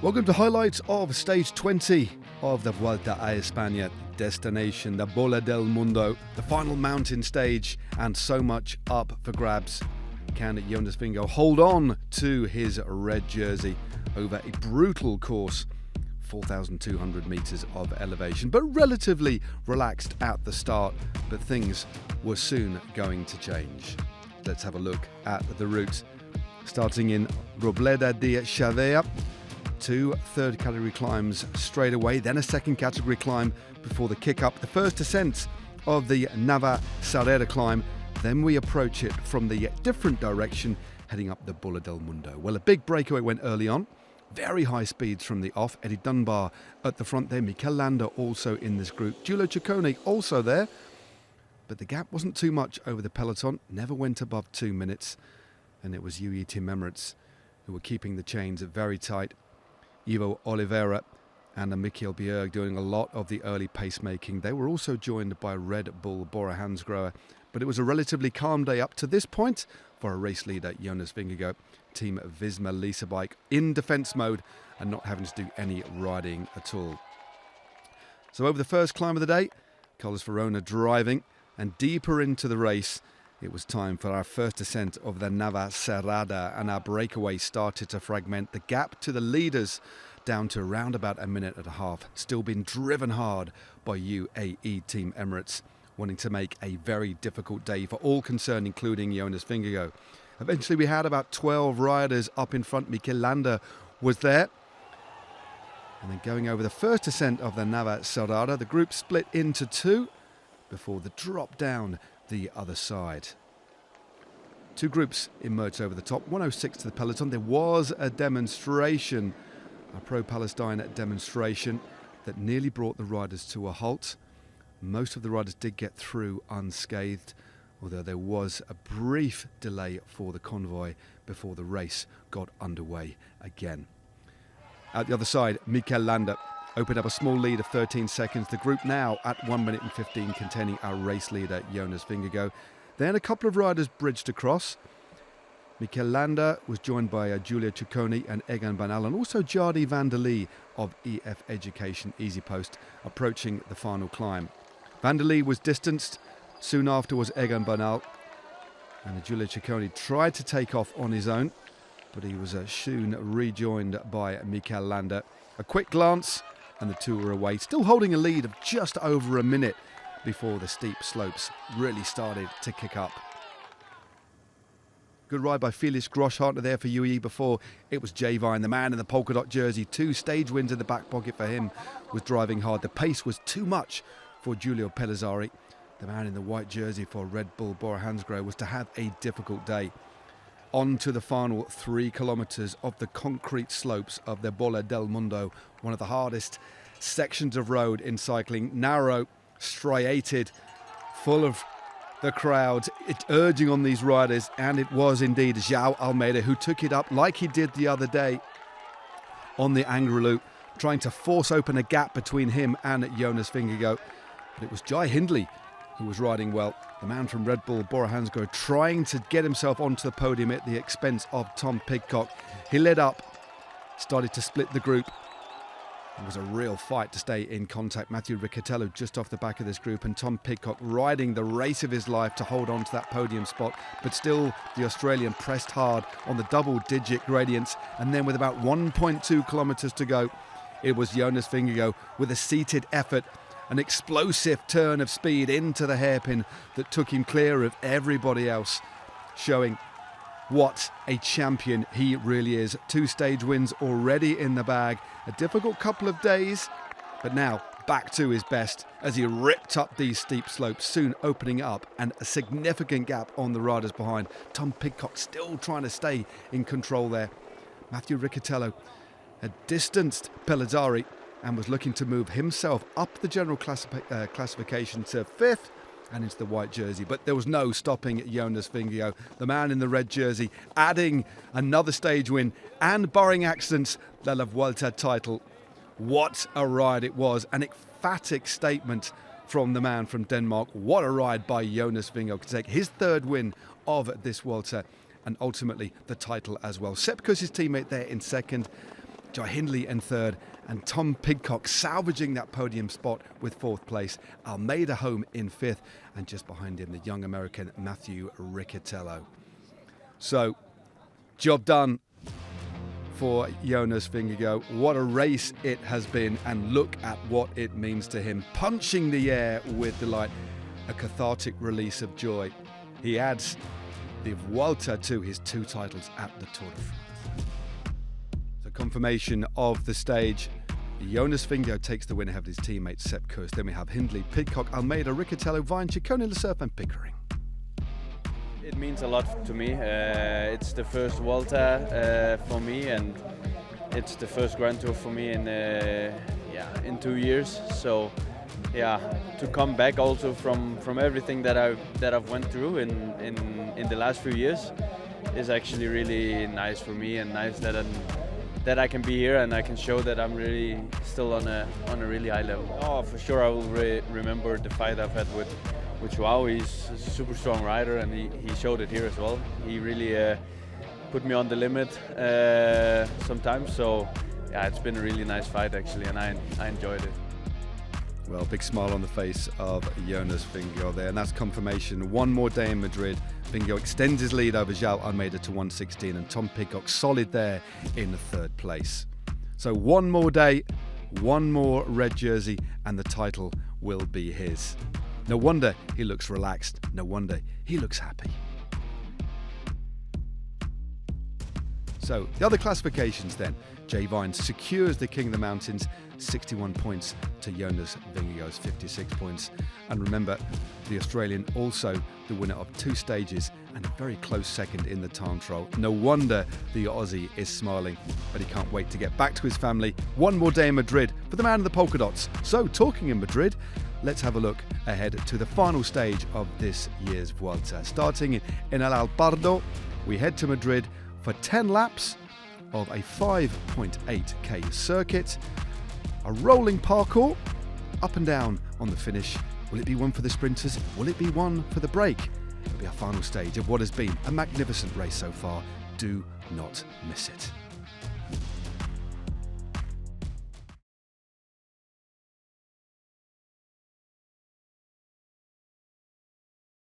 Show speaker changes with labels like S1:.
S1: Welcome to highlights of stage 20 of the Vuelta A Espana destination, the Bola del Mundo, the final mountain stage, and so much up for grabs. Can Jonas Vingegaard hold on to his red jersey over a brutal course, 4,200 meters of elevation, but relatively relaxed at the start, but things were soon going to change. Let's have a look at the routes. Starting in Vuelta de Espana, two third category climbs straight away, then a second category climb before the kick up, the first ascent of the Nava-Serrera climb. Then we approach it from the different direction, heading up the Bola del Mundo. Well, a big breakaway went early on, very high speeds from the off. Eddie Dunbar at the front there, Mikel Landa also in this group, Giulio Ciccone also there, but the gap wasn't too much over the peloton, never went above 2 minutes, and it was UAE Team Emirates who were keeping the chains very tight. Ivo Oliveira and Michael Bjerg doing a lot of the early pacemaking. They were also joined by Red Bull Bora Hansgrohe, but it was a relatively calm day up to this point for a race leader, Jonas Vingegaard, Team Visma Lease bike in defence mode and not having to do any riding at all. So over the first climb of the day, Carlos Verona driving, and deeper into the race, it was time for our first ascent of the Nava-Serrera, and our breakaway started to fragment. The gap to the leaders down to around about a minute and a half, still being driven hard by UAE Team Emirates, wanting to make a very difficult day for all concerned, including Jonas Vingegaard. Eventually we had about 12 riders up in front. Mikel Landa was there. And then going over the first ascent of the Nava-Serrera, the group split into two before the drop down the other side. Two groups emerged over the top, 106 to the peloton. There was a demonstration, a pro-Palestine demonstration that nearly brought the riders to a halt. Most of the riders did get through unscathed, although there was a brief delay for the convoy before the race got underway again. At the other side, Mikel Landa opened up a small lead of 13 seconds. The group now at 1 minute and 15, containing our race leader, Jonas Vingegaard. Then a couple of riders bridged across. Mikel Landa was joined by Giulio Ciccone and Egan Bernal, and also Jardy van der Lee of EF Education Easy Post approaching the final climb. Van der Lee was distanced. Soon after was Egan Bernal. And Giulio Ciccone tried to take off on his own, but he was soon rejoined by Mikel Landa. A quick glance, and the two were away, still holding a lead of just over a minute before the steep slopes really started to kick up. Good ride by Felix Groschartner there for UAE before it was Jay Vine, the man in the polka dot jersey. 2 stage wins in the back pocket for him, was driving hard. The pace was too much for Giulio Pellizzari. The man in the white jersey for Red Bull Bora Hansgrohe was to have a difficult day. On to the final 3 kilometres of the concrete slopes of the Bola del Mundo, one of the hardest sections of road in cycling. Narrow, striated, full of the crowd, it urging on these riders, and it was indeed João Almeida who took it up like he did the other day on the Angliru, trying to force open a gap between him and Jonas Vingegaard. But it was Jai Hindley who was riding well, the man from Red Bull Bora Hansgrohe, trying to get himself onto the podium at the expense of Tom Pidcock. He led up, started to split the group. It was a real fight to stay in contact. Matthew Riccatello just off the back of this group, and Tom Pidcock riding the race of his life to hold on to that podium spot. But still, the Australian pressed hard on the double-digit gradients, and then with about 1.2 kilometres to go, it was Jonas Vingegaard with a seated effort, an explosive turn of speed into the hairpin that took him clear of everybody else, showing what a champion he really is. 2 stage wins already in the bag. A difficult couple of days, but now back to his best as he ripped up these steep slopes, soon opening up and a significant gap on the riders behind. Tom Pidcock still trying to stay in control there. Matthew Riccatello had distanced Pellizzari and was looking to move himself up the general classification to 5th and into the white jersey, but there was no stopping Jonas Vingegaard, the man in the red jersey, adding another stage win and, barring accidents, the La Vuelta title. What a ride it was, an emphatic statement from the man from Denmark. What a ride by Jonas Vingegaard to take his 3rd win of this Vuelta and ultimately the title as well. Sepkus, his teammate, there in 2nd. Jai Hindley in third, and Tom Pidcock salvaging that podium spot with fourth place. Almeida home in fifth, and just behind him, the young American Matthew Riccitello. So, job done for Jonas Vingegaard. What a race it has been, and look at what it means to him. Punching the air with delight, a cathartic release of joy. He adds the Vuelta to his 2 titles at the Tour de France. So confirmation of the stage. Jonas Vingegaard takes the win ahead of his teammate Sepp Kuss. Then we have Hindley, Pidcock, Almeida, Riccitello, Vine, Ciccone, Lesurf and Pickering.
S2: It means a lot to me. It's the first Vuelta for me, and it's the first Grand Tour for me in 2 years. So yeah, to come back also from everything that I've went through in the last few years is actually really nice for me, and nice that I can be here and I can show that I'm really still on a really high level. Oh, for sure I will remember the fight I've had with Joao. He's a super strong rider, and he showed it here as well. He really put me on the limit sometimes. So yeah, it's been a really nice fight actually, and I enjoyed it.
S1: Well, big smile on the face of Jonas Vingegaard there, and that's confirmation. One more day in Madrid. Vingegaard extends his lead over Joao Almeida to 1:16, and Tom Pidcock solid there in the 3rd place. So one more day, one more red jersey, and the title will be his. No wonder he looks relaxed. No wonder he looks happy. So the other classifications then. Jay Vine secures the King of the Mountains, 61 points to Jonas Vingegaard's 56 points. And remember, the Australian also the winner of 2 stages and a very close second in the time trial. No wonder the Aussie is smiling, but he can't wait to get back to his family. One more day in Madrid for the man in the polka dots. So talking in Madrid, let's have a look ahead to the final stage of this year's Vuelta. Starting in El Alpardo, we head to Madrid for 10 laps of a 5.8k circuit, a rolling parkour, up and down on the finish. Will it be one for the sprinters? Will it be one for the break? It'll be our final stage of what has been a magnificent race so far. Do not miss it.